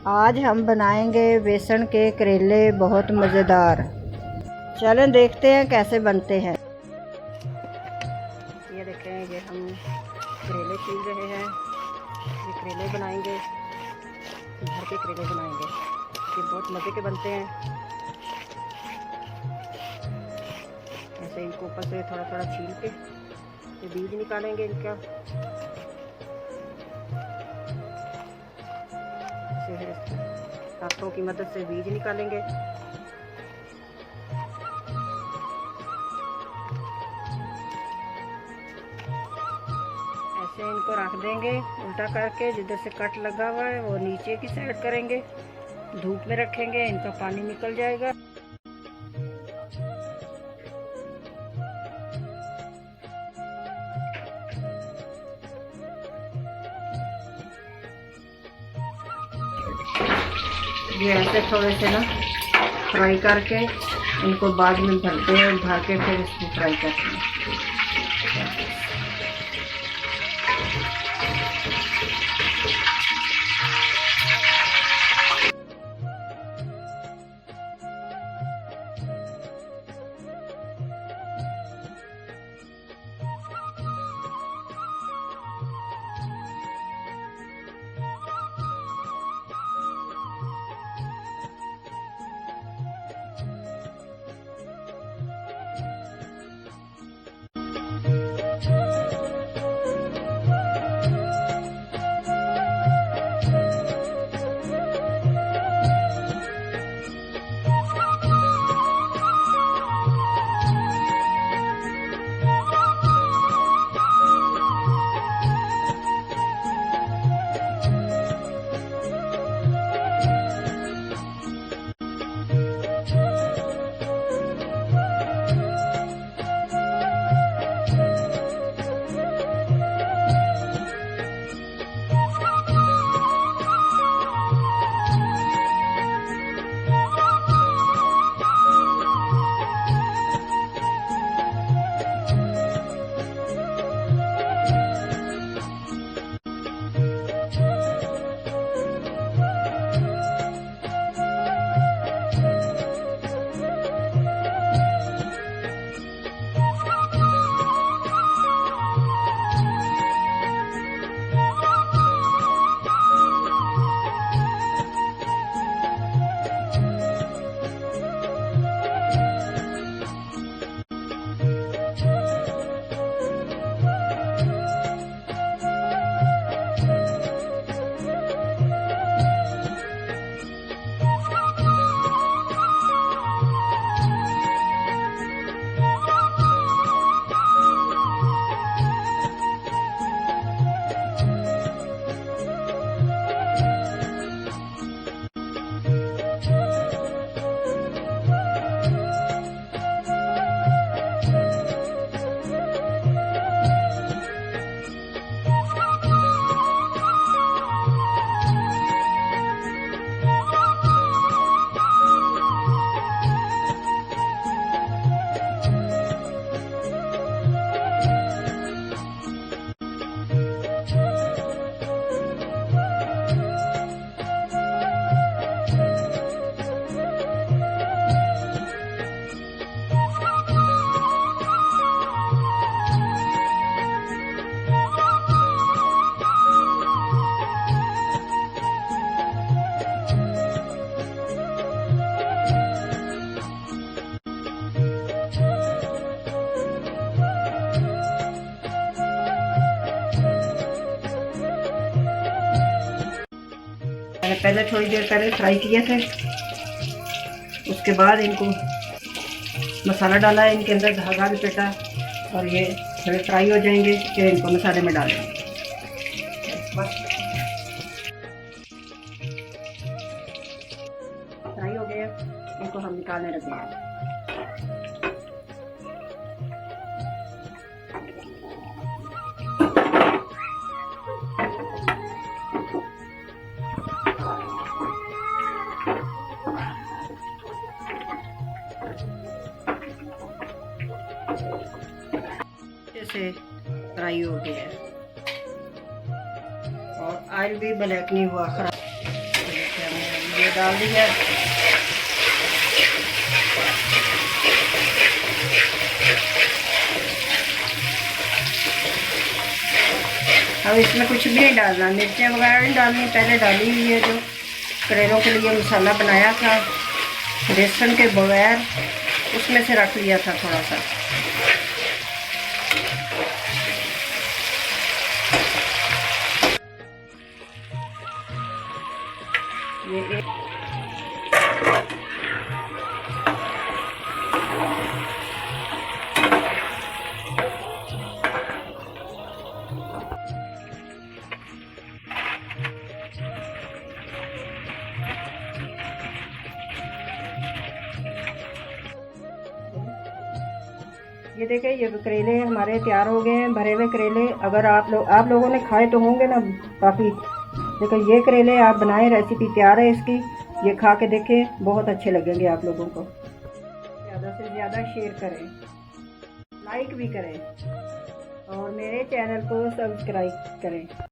आज हम बनाएंगे बेसन के करेले, बहुत मज़ेदार। चलें देखते हैं कैसे बनते हैं। ये देखें, ये हम करेले छील रहे हैं। ये करेले बनाएंगे, घर के करेले बनाएंगे। ये बहुत मज़े के बनते हैं। ऐसे इनको ऊपर से थोड़ा थोड़ा छील के ये बीज निकालेंगे इनका। हाथों की मदद से बीज निकालेंगे। ऐसे इनको रख देंगे उल्टा करके। जिधर से कट लगा हुआ है वो नीचे की साइड करेंगे। धूप में रखेंगे, इनका पानी निकल जाएगा। ये ऐसे थोड़े से ना फ्राई करके इनको बाद में भरते हैं, भर के फिर इसको फ्राई करते हैं। पहले थोड़ी देर पहले फ्राई किए थे, उसके बाद इनको मसाला डाला है, इनके अंदर धागा लपेटा और ये थोड़े फ्राई हो जाएंगे फिर इनको मसाले में डालेंगे। फ्राई हो गए, इनको हम निकालने रखेंगे। से फ्राई हो गया है और ऑयल भी ब्लैक नहीं हुआ, खराब। ये डाल दिया। अब इसमें कुछ भी नहीं डालना, मिर्चें वगैरह नहीं डालनी, पहले डाली हुई है जो करेलों के लिए मसाला बनाया था बेसन के बगैर, उसमें से रख लिया था थोड़ा सा। ये देखें, ये करेले हमारे तैयार हो गए हैं, भरे हुए करेले। अगर आप लोगों ने खाए तो होंगे ना काफ़ी। देखो ये करेले आप बनाएं, रेसिपी तैयार है इसकी, ये खा के देखें, बहुत अच्छे लगेंगे आप लोगों को। ज़्यादा से ज़्यादा शेयर करें, लाइक भी करें और मेरे चैनल को सब्सक्राइब करें।